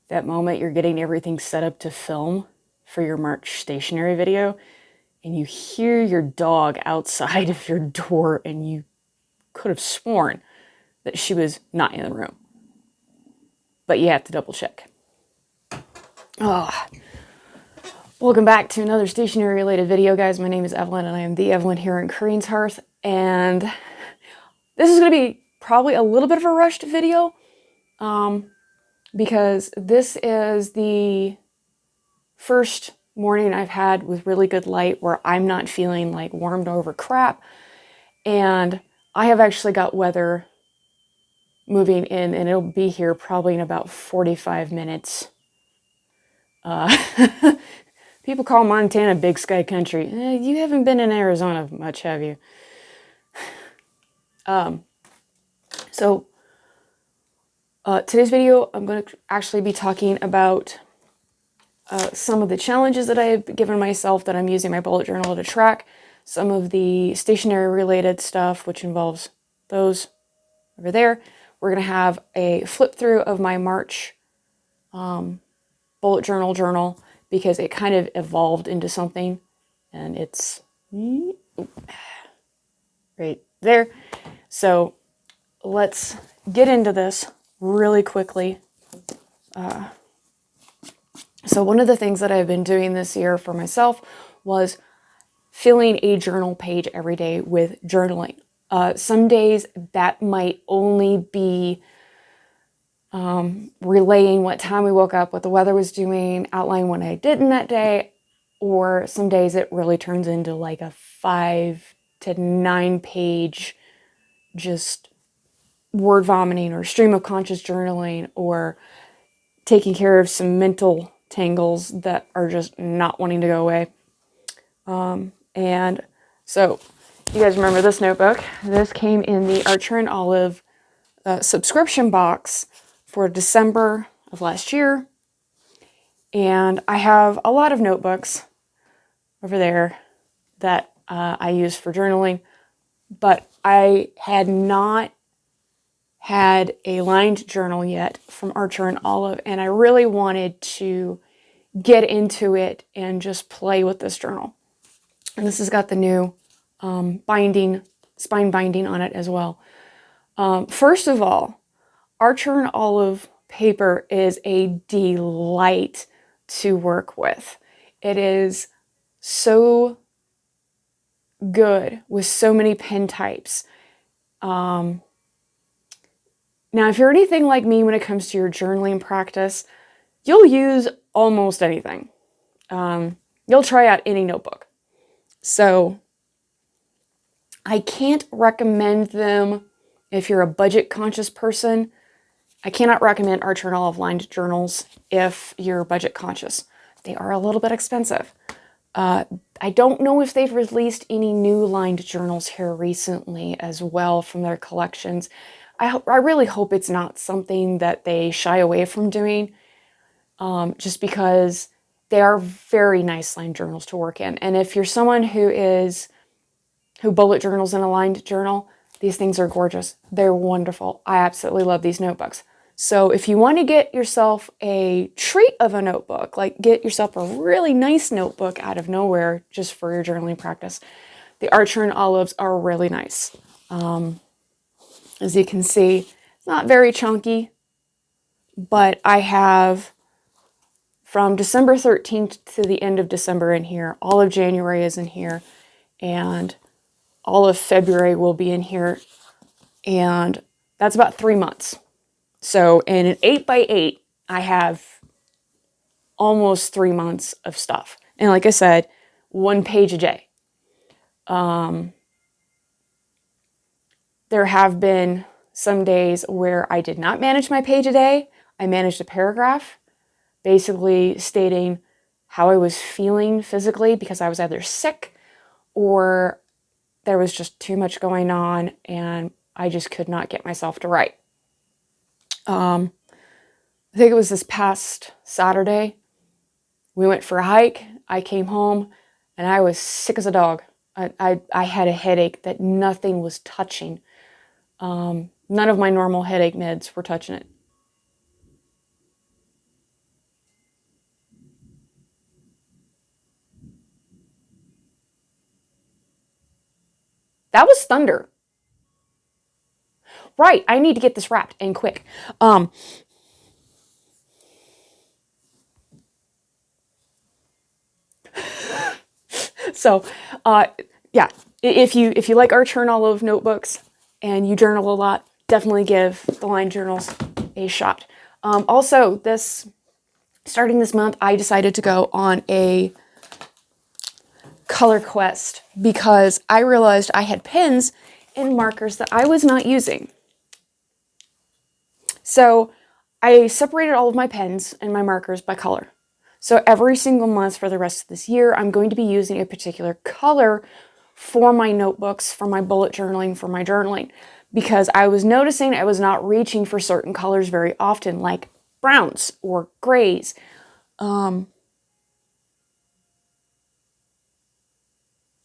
that moment you're getting everything set up to film for your March stationery video, and you hear your dog outside of your door, and you could have sworn that she was not in the room. But you have to double check. Oh. Welcome back to another stationery related video, guys. My name is Evelyn, and I am the Evelyn here in Crane's Hearth. And this is going to be probably a little bit of a rushed video, because this is the first morning I've had with really good light where I'm not feeling like warmed over crap. And I have actually got weather moving in, and it'll be here probably in about 45 minutes. People call Montana big sky country. You haven't been in Arizona much, have you? Today's video, I'm going to actually be talking about some of the challenges that I have given myself that I'm using my bullet journal to track, some of the stationery related stuff, which involves those over there. We're going to have a flip through of my March bullet journal, because it kind of evolved into something, and it's right there. So let's get into this really quickly. So one of the things that I've been doing this year for myself was filling a journal page every day with journaling. Some days that might only be relaying what time we woke up, what the weather was doing, outline what I did in that day, or some days it really turns into like a 5 to 9 page just word vomiting or stream of conscious journaling, or taking care of some mental tangles that are just not wanting to go away. And so you guys remember this notebook. This came in the Archer and Olive subscription box for December of last year. And I have a lot of notebooks over there that I use for journaling, but I had not had a lined journal yet from Archer and Olive, and I really wanted to get into it and just play with this journal. And this has got the new spine binding on it as well. First of all, Archer and Olive paper is a delight to work with. It is so good with so many pen types. Now, if you're anything like me when it comes to your journaling practice, you'll use almost anything. You'll try out any notebook. So I can't recommend them if you're a budget conscious person. I cannot recommend Archer and Olive lined journals if you're budget conscious. They are a little bit expensive. I don't know if they've released any new lined journals here recently as well from their collections. I really hope it's not something that they shy away from doing, just because they are very nice lined journals to work in. And if you're someone who bullet journals in a lined journal, these things are gorgeous. They're wonderful. I absolutely love these notebooks. So if you want to get yourself a treat of a notebook, like get yourself a really nice notebook out of nowhere just for your journaling practice, the Archer and Olives are really nice. As you can see, it's not very chunky, but I have from December 13th to the end of December in here. All of January is in here, and all of February will be in here, and that's about 3 months. So in an 8x8, I have almost 3 months of stuff. And like I said, 1 page a day. There have been some days where I did not manage my page a day. I managed a paragraph, basically stating how I was feeling physically, because I was either sick or there was just too much going on and I just could not get myself to write. I think it was this past Saturday. We went for a hike. I came home and I was sick as a dog. I had a headache that nothing was touching. None of my normal headache meds were touching it. That was thunder. Right, I need to get this wrapped and quick. So, yeah, if you like Archer and Olive notebooks and you journal a lot, definitely give the line journals a shot. Also, starting this month, I decided to go on a color quest because I realized I had pens and markers that I was not using. So I separated all of my pens and my markers by color. So every single month for the rest of this year, I'm going to be using a particular color for my notebooks, for my bullet journaling, for my journaling, because I was noticing I was not reaching for certain colors very often, like browns or grays.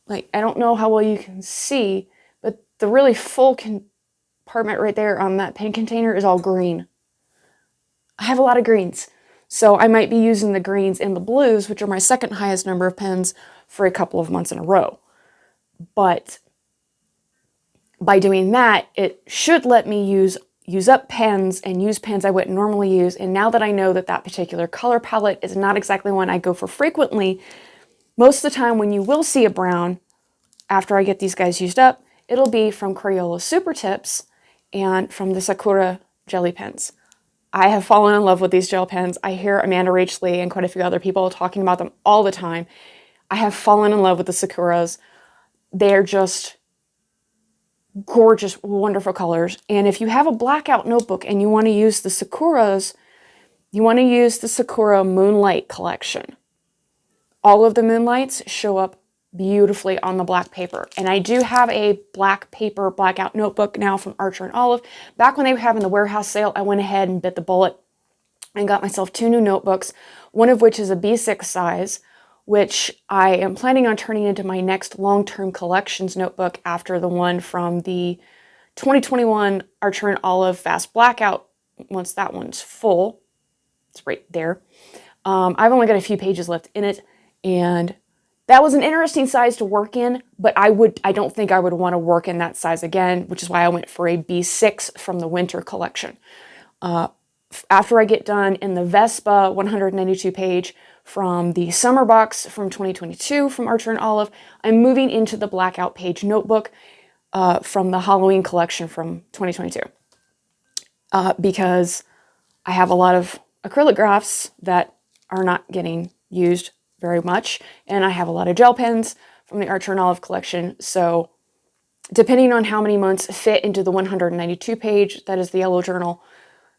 Like, I don't know how well you can see, but the really full compartment right there on that pen container is all green. I have a lot of greens. So I might be using the greens and the blues, which are my second highest number of pens, for a couple of months in a row. But by doing that, it should let me use up pens and use pens I wouldn't normally use. And now that I know that that particular color palette is not exactly one I go for frequently, most of the time when you will see a brown, after I get these guys used up, it'll be from Crayola Super Tips and from the Sakura Jelly Pens. I have fallen in love with these gel pens. I hear Amanda Rach Lee and quite a few other people talking about them all the time. I have fallen in love with the Sakuras. They're just gorgeous, wonderful colors. And if you have a blackout notebook and you want to use the Sakuras, you want to use the Sakura Moonlight collection. All of the Moonlights show up beautifully on the black paper. And I do have a black paper blackout notebook now from Archer and Olive. Back when they were having the warehouse sale, I went ahead and bit the bullet and got myself 2 new notebooks, one of which is a B6 size, which I am planning on turning into my next long-term collections notebook after the one from the 2021 Archer and Olive Fast Blackout. Once that one's full, it's right there. I've only got a few pages left in it, and that was an interesting size to work in, but I don't think I would want to work in that size again, which is why I went for a B6 from the winter collection. After I get done in the Vespa 192 page from the summer box from 2022 from Archer and Olive, I'm moving into the blackout page notebook from the Halloween collection from 2022. Because I have a lot of acrylic graphs that are not getting used very much, and I have a lot of gel pens from the Archer and Olive collection, so depending on how many months fit into the 192 page, that is the yellow journal,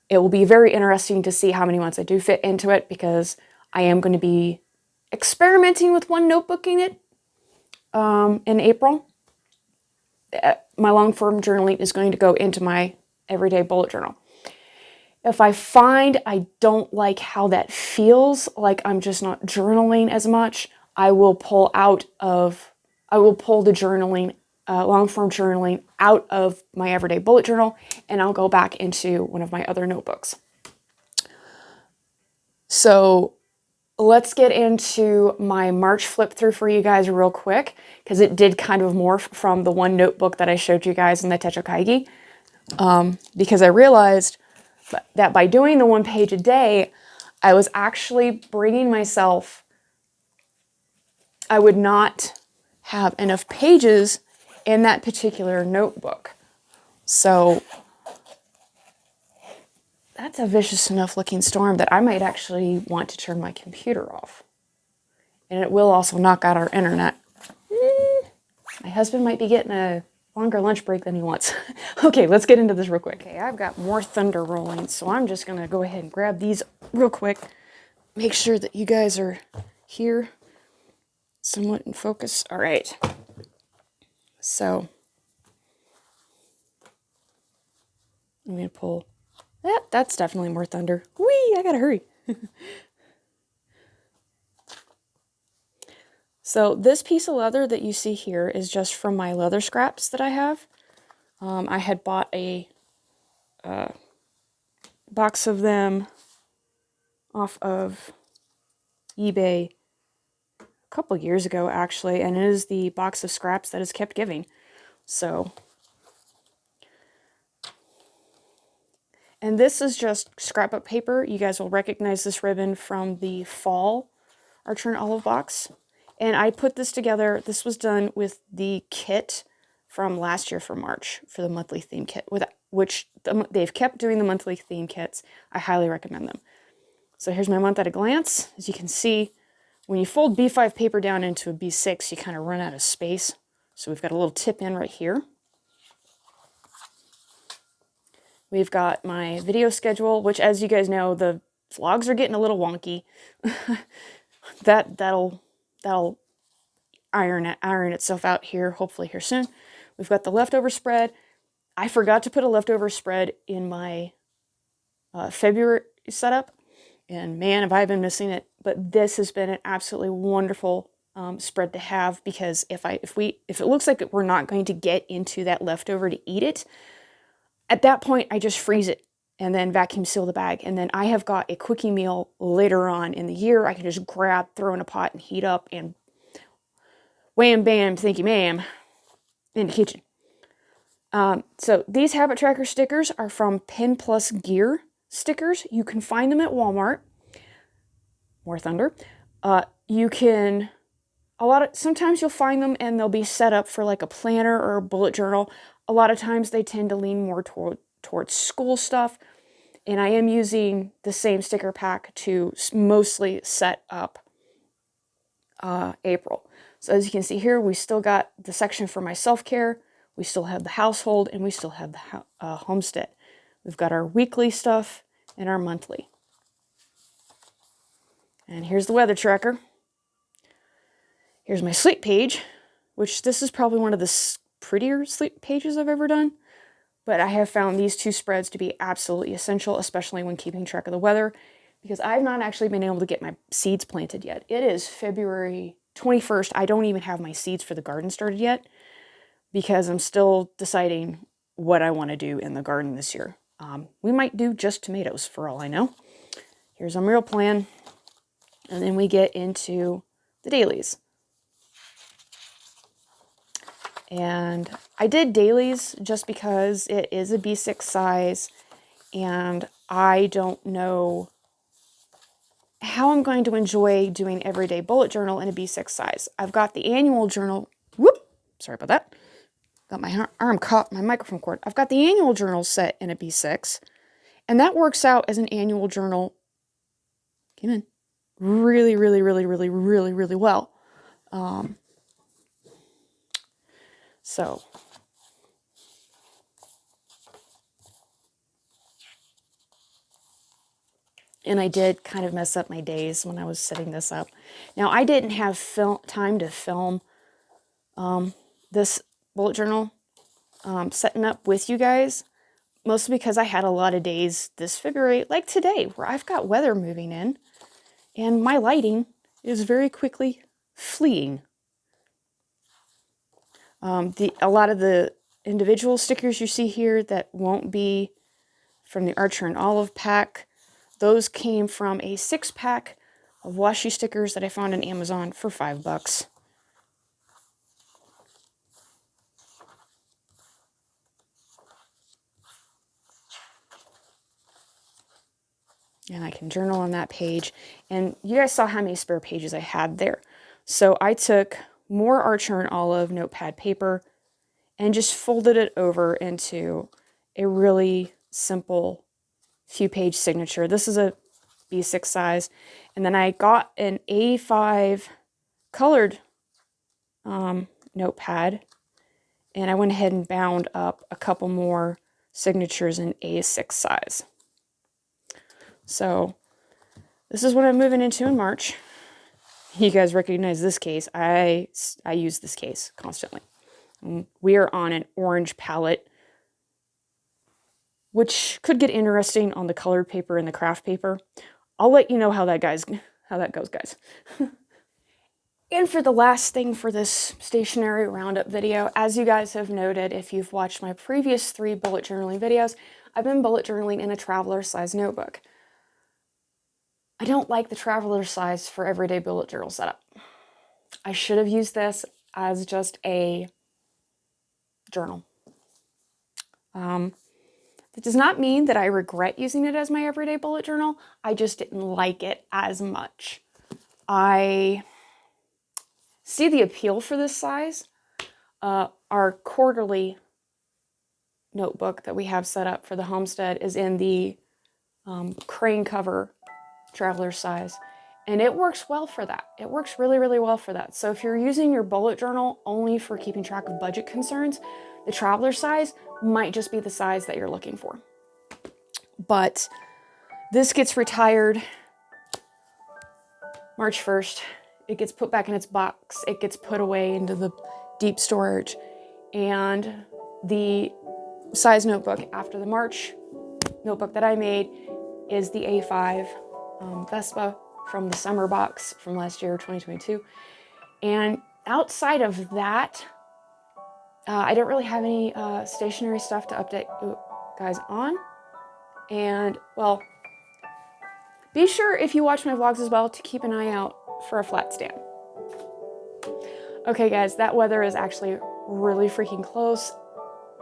it will be very interesting to see how many months I do fit into it, because I am going to be experimenting with one notebooking it in April. My long form journaling is going to go into my everyday bullet journal. If I find I don't like how that feels, like I'm just not journaling as much, I will pull the journaling, long form journaling out of my everyday bullet journal, and I'll go back into one of my other notebooks. So let's get into my March flip through for you guys real quick, because it did kind of morph from the one notebook that I showed you guys in the Techokaigi, because I realized that by doing the 1 page a day, I was actually bringing myself, I would not have enough pages in that particular notebook. So that's a vicious enough looking storm that I might actually want to turn my computer off. And it will also knock out our internet. My husband might be getting a longer lunch break than he wants. Okay, let's get into this real quick. Okay, I've got more thunder rolling, so I'm just gonna go ahead and grab these real quick. Make sure that you guys are here, somewhat in focus. All right. So I'm gonna pull. That's definitely more thunder. Whee! I gotta hurry. So this piece of leather that you see here is just from my leather scraps that I have. I had bought a box of them off of eBay a couple years ago, actually, and it is the box of scraps that has kept giving. So, and this is just scrapbook paper. You guys will recognize this ribbon from the fall Archer and Olive box. And I put this together. This was done with the kit from last year for March for the monthly theme kit, which they've kept doing the monthly theme kits. I highly recommend them. So here's my month at a glance. As you can see, when you fold B5 paper down into a B6, you kind of run out of space. So we've got a little tip in right here. We've got my video schedule, which, as you guys know, the vlogs are getting a little wonky. That'll iron itself out here, hopefully here soon. We've got the leftover spread. I forgot to put a leftover spread in my February setup, and man, have I been missing it. But this has been an absolutely wonderful spread to have, because if it looks like we're not going to get into that leftover to eat it, at that point I just freeze it and then vacuum seal the bag, and then I have got a quickie meal later on in the year. I can just grab, throw in a pot, and heat up, and wham bam, thank you ma'am, in the kitchen. So these habit tracker stickers are from Pen Plus Gear stickers. You can find them at Walmart. More thunder. You can, sometimes you'll find them and they'll be set up for like a planner or a bullet journal. A lot of times they tend to lean more towards school stuff. And I am using the same sticker pack to mostly set up April. So as you can see here, we still got the section for my self-care. We still have the household, and we still have the homestead. We've got our weekly stuff and our monthly. And here's the weather tracker. Here's my sleep page, which this is probably one of the prettier sleep pages I've ever done. But I have found these two spreads to be absolutely essential, especially when keeping track of the weather, because I've not actually been able to get my seeds planted yet. It is February 21st. I don't even have my seeds for the garden started yet, because I'm still deciding what I want to do in the garden this year. We might do just tomatoes for all I know. Here's our meal plan. And then we get into the dailies. And I did dailies just because it is a B6 size, and I don't know how I'm going to enjoy doing everyday bullet journal in a B6 size. I've got the annual journal. Whoop! Sorry about that. Got my arm caught my microphone cord. I've got the annual journal set in a B6, and that works out as an annual journal. Came in really, really, really, really, really, really well. So and I did kind of mess up my days when I was setting this up. Now, I didn't have time to film this bullet journal setting up with you guys, mostly because I had a lot of days this February, like today, where I've got weather moving in, and my lighting is very quickly fleeing. A lot of the individual stickers you see here that won't be from the Archer and Olive pack, those came from a 6-pack of washi stickers that I found on Amazon for $5. And I can journal on that page. And you guys saw how many spare pages I had there. So I took more Archer and Olive notepad paper and just folded it over into a really simple few-page signature. This is a B6 size. And then I got an A5 colored notepad, and I went ahead and bound up a couple more signatures in A6 size. So this is what I'm moving into in March. You guys recognize this case. I use this case constantly. We are on an orange palette, which could get interesting on the colored paper and the craft paper. I'll let you know how that goes, guys. And for the last thing for this stationery roundup video, as you guys have noted, if you've watched my previous 3 bullet journaling videos, I've been bullet journaling in a traveler size notebook. I don't like the traveler size for everyday bullet journal setup. I should have used this as just a journal. That does not mean that I regret using it as my everyday bullet journal. I just didn't like it as much. I see the appeal for this size. Our quarterly notebook that we have set up for the homestead is in the crane cover traveler size, and it works well for that. It works really, really well for that. So if you're using your bullet journal only for keeping track of budget concerns, the traveler size might just be the size that you're looking for. But this gets retired March 1st. It gets put back in its box. It gets put away into the deep storage. And the size notebook after the March notebook that I made is the A5 Vespa from the summer box from last year, 2022. And outside of that, I don't really have any stationery stuff to update you guys on. And, well, be sure if you watch my vlogs as well to keep an eye out for a flat stand. Okay, guys, that weather is actually really freaking close.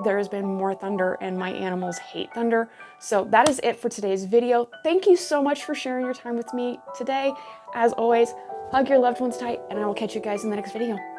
There has been more thunder and my animals hate thunder. So that is it for today's video. Thank you so much for sharing your time with me today. As always, hug your loved ones tight and I will catch you guys in the next video.